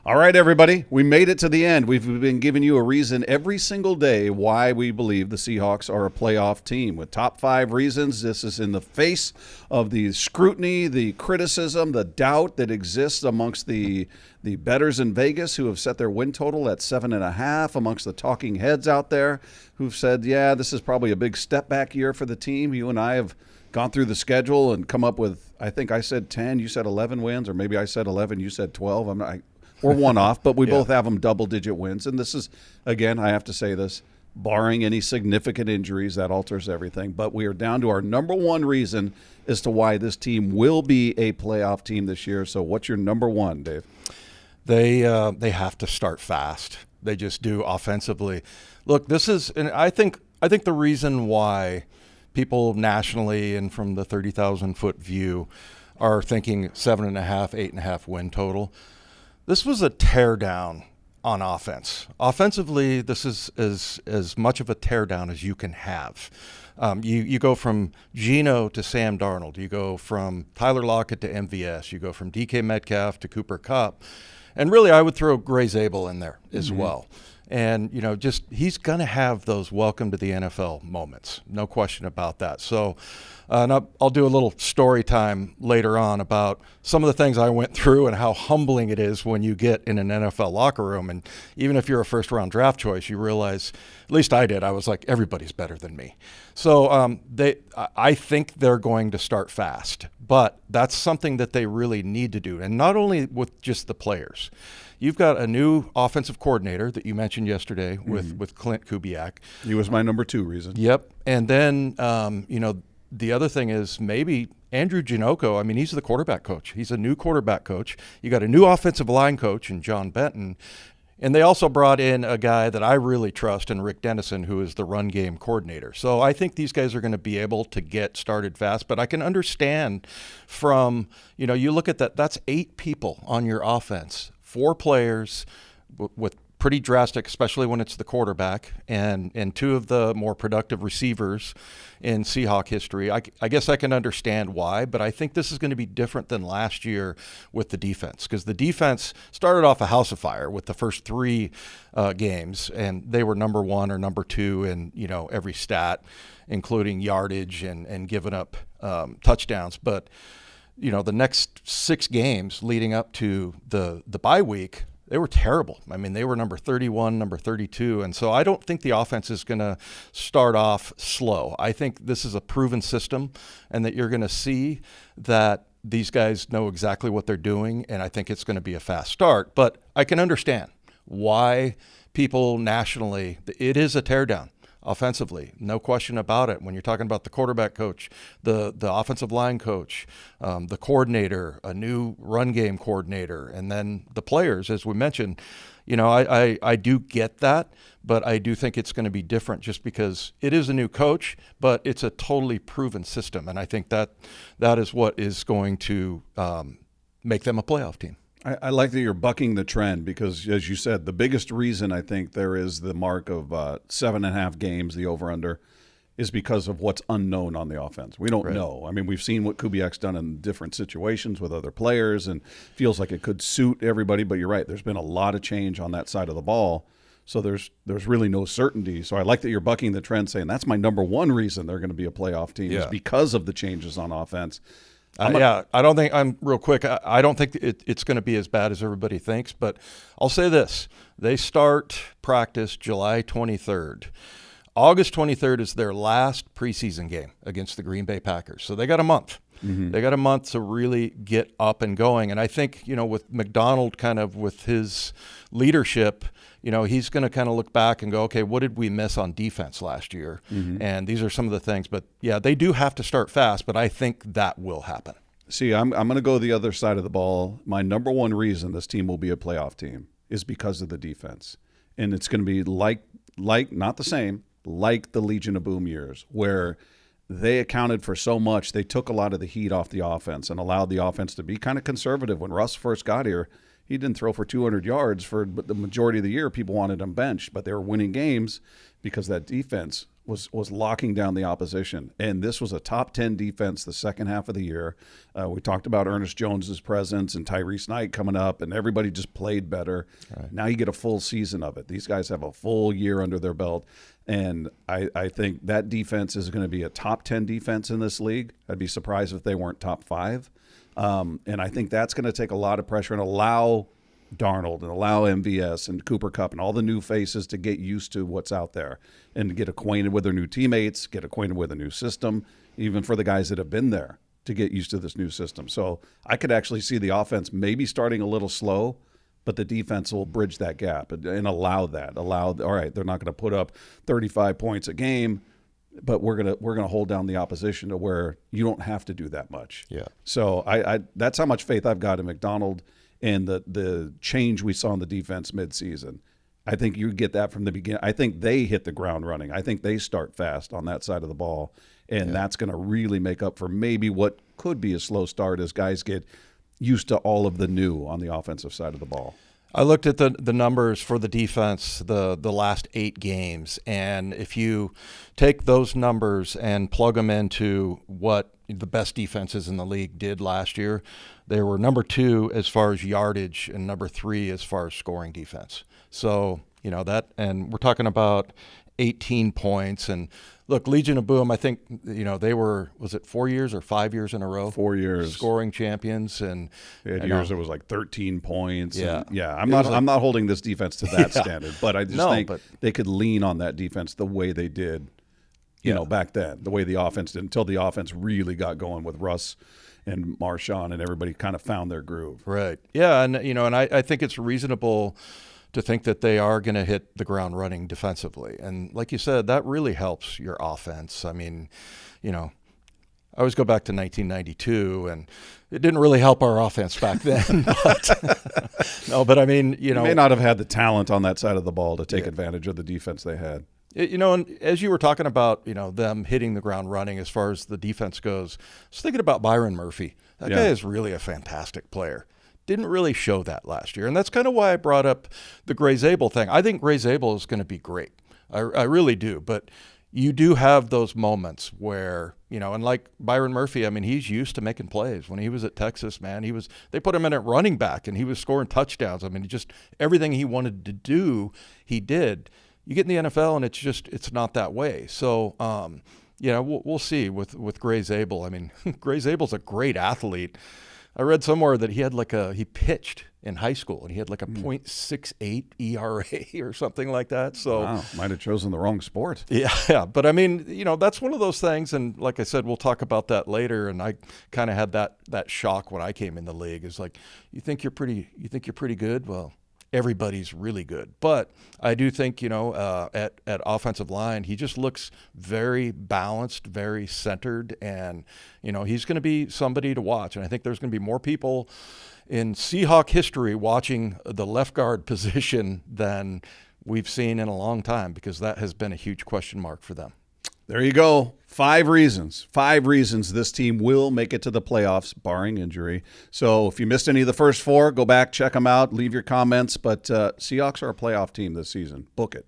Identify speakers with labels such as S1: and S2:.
S1: All right, everybody, we made it to the end. We've been giving you a reason every single day why we believe the Seahawks are a playoff team with top 5 reasons. This is in the face of the scrutiny, the criticism, the doubt that exists amongst the bettors in Vegas who have set their win total at 7.5, amongst the talking heads out there who've said, yeah, this is probably a big step back year for the team. You and I have gone through the schedule and come up with, I think I said 10, you said 11 wins, or maybe I said 11, you said 12. We're one off, but we both have them double-digit wins. And this is, again, I have to say this, barring any significant injuries, that alters everything. But we are down to our number one reason as to why this team will be a playoff team this year. So what's your number one, Dave?
S2: They have to start fast. They just do offensively. Look, this is, and I think the reason why people nationally and from the 30,000-foot view are thinking 7.5, 8.5 win total. This was a teardown on offense. Offensively, this is as much of a teardown as you can have. You go from Geno to Sam Darnold. You go from Tyler Lockett to MVS. You go from DK Metcalf to Cooper Kupp. And really, I would throw Gray Zabel in there as well. And, just he's going to have those welcome to the NFL moments. No question about that. So and I'll do a little story time later on about some of the things I went through and how humbling it is when you get in an NFL locker room. And even if you're a first-round draft choice, you realize, at least I did, I was like, everybody's better than me. So I think they're going to start fast. But that's something that they really need to do. And not only with just the players. You've got a new offensive coordinator that you mentioned yesterday with Clint Kubiak.
S1: He was my number 2 reason.
S2: Yep. And then, the other thing is maybe Andrew Ginocco. I mean, he's the quarterback coach. He's a new quarterback coach. You got a new offensive line coach in John Benton. And they also brought in a guy that I really trust in Rick Dennison, who is the run game coordinator. So I think these guys are going to be able to get started fast. But I can understand from, you look at that, that's 8 people on your offense. 4 players with pretty drastic, especially when it's the quarterback, and 2 of the more productive receivers in Seahawk history. I guess I can understand why, but I think this is going to be different than last year with the defense, because the defense started off a house of fire with the first 3 games, and they were number 1 or number 2 in every stat, including yardage and giving up touchdowns. But the next 6 games leading up to the bye week, they were terrible. I mean, they were number 31, number 32. And so I don't think the offense is going to start off slow. I think this is a proven system and that you're going to see that these guys know exactly what they're doing. And I think it's going to be a fast start. But I can understand why people nationally, it is a teardown. Offensively, no question about it. When you're talking about the quarterback coach, the offensive line coach, the coordinator, a new run game coordinator, and then the players, as we mentioned, I do get that, but I do think it's going to be different just because it is a new coach, but it's a totally proven system. And I think that is what is going to make them a playoff team.
S1: I like that you're bucking the trend because, as you said, the biggest reason I think there is the mark of 7.5 games, the over-under, is because of what's unknown on the offense. We don't know. I mean, we've seen what Kubiak's done in different situations with other players and feels like it could suit everybody, but you're right. There's been a lot of change on that side of the ball, so there's really no certainty. So I like that you're bucking the trend, saying that's my number one reason they're going to be a playoff team is because of the changes on offense.
S2: I don't think I don't think it's going to be as bad as everybody thinks, but I'll say this. They start practice July 23rd. August 23rd is their last preseason game against the Green Bay Packers. So they got a month. They got a month to really get up and going. And I think, with McDonald kind of with his leadership, he's going to kind of look back and go, okay, what did we miss on defense last year? And these are some of the things. But, yeah, they do have to start fast, but I think that will happen.
S1: See, I'm going to go the other side of the ball. My number one reason this team will be a playoff team is because of the defense. And it's going to be like not the same, like the Legion of Boom years, where they accounted for so much. They took a lot of the heat off the offense and allowed the offense to be kind of conservative. When Russ first got here, he didn't throw for 200 yards for the majority of the year. People wanted him benched, but they were winning games because that defense was locking down the opposition. And this was a top 10 defense the second half of the year. We talked about Ernest Jones's presence and Tyrese Knight coming up, and everybody just played better. Right. Now you get a full season of it. These guys have a full year under their belt. And I think that defense is going to be a top 10 defense in this league. I'd be surprised if they weren't top 5. And I think that's going to take a lot of pressure and allow Darnold and allow MVS and Cooper Kupp and all the new faces to get used to what's out there and to get acquainted with their new teammates, get acquainted with a new system, even for the guys that have been there to get used to this new system. So I could actually see the offense maybe starting a little slow, but the defense will bridge that gap and allow that. All right, they're not going to put up 35 points a game, but we're gonna hold down the opposition to where you don't have to do that much.
S2: Yeah.
S1: So I that's how much faith I've got in McDonald and the change we saw in the defense midseason. I think you get that from the beginning. I think they hit the ground running. I think they start fast on that side of the ball, and that's going to really make up for maybe what could be a slow start as guys get used to all of the new on the offensive side of the ball.
S2: I looked at the numbers for the defense the last 8 games, and if you take those numbers and plug them into what the best defenses in the league did last year, they were number 2 as far as yardage and number 3 as far as scoring defense. So, that, and we're talking about 18 points. And look, Legion of Boom, I think, they were, was it 4 years or 5 years in a row?
S1: 4 years.
S2: Scoring champions. And
S1: they had years it was like 13 points.
S2: Yeah.
S1: And I'm not holding this defense to that standard, but I just think they could lean on that defense the way they did, you know, back then, the way the offense did until the offense really got going with Russ and Marshawn and everybody kind of found their groove.
S2: Right. Yeah. And, and I think it's reasonable to think that they are going to hit the ground running defensively. And like you said, that really helps your offense. I mean, I always go back to 1992, and it didn't really help our offense back then. But I mean,
S1: you may not have had the talent on that side of the ball to take advantage of the defense they had.
S2: And as you were talking about, them hitting the ground running as far as the defense goes, I was thinking about Byron Murphy. That guy is really a fantastic player. Didn't really show that last year. And that's kind of why I brought up the Gray Zabel thing. I think Gray Zabel is going to be great. I really do. But you do have those moments where, and like Byron Murphy, I mean, he's used to making plays. When he was at Texas, man, they put him in at running back and he was scoring touchdowns. I mean, just everything he wanted to do, he did. You get in the NFL and it's not that way. So, we'll see with Gray Zabel. I mean, Gray Zabel's a great athlete. I read somewhere that he pitched in high school and he had like a .68 ERA or something like that. So
S1: wow, might have chosen the wrong sport.
S2: Yeah. But I mean, that's one of those things. And like I said, we'll talk about that later. And I kind of had that shock when I came in the league. It's like, you think you're pretty good? Well, everybody's really good. But I do think, at offensive line, he just looks very balanced, very centered, and, he's going to be somebody to watch. And I think there's going to be more people in Seahawk history watching the left guard position than we've seen in a long time, because that has been a huge question mark for them.
S1: There you go. 5 reasons this team will make it to the playoffs, barring injury. So if you missed any of the first 4, go back, check them out, leave your comments. But Seahawks are a playoff team this season. Book it.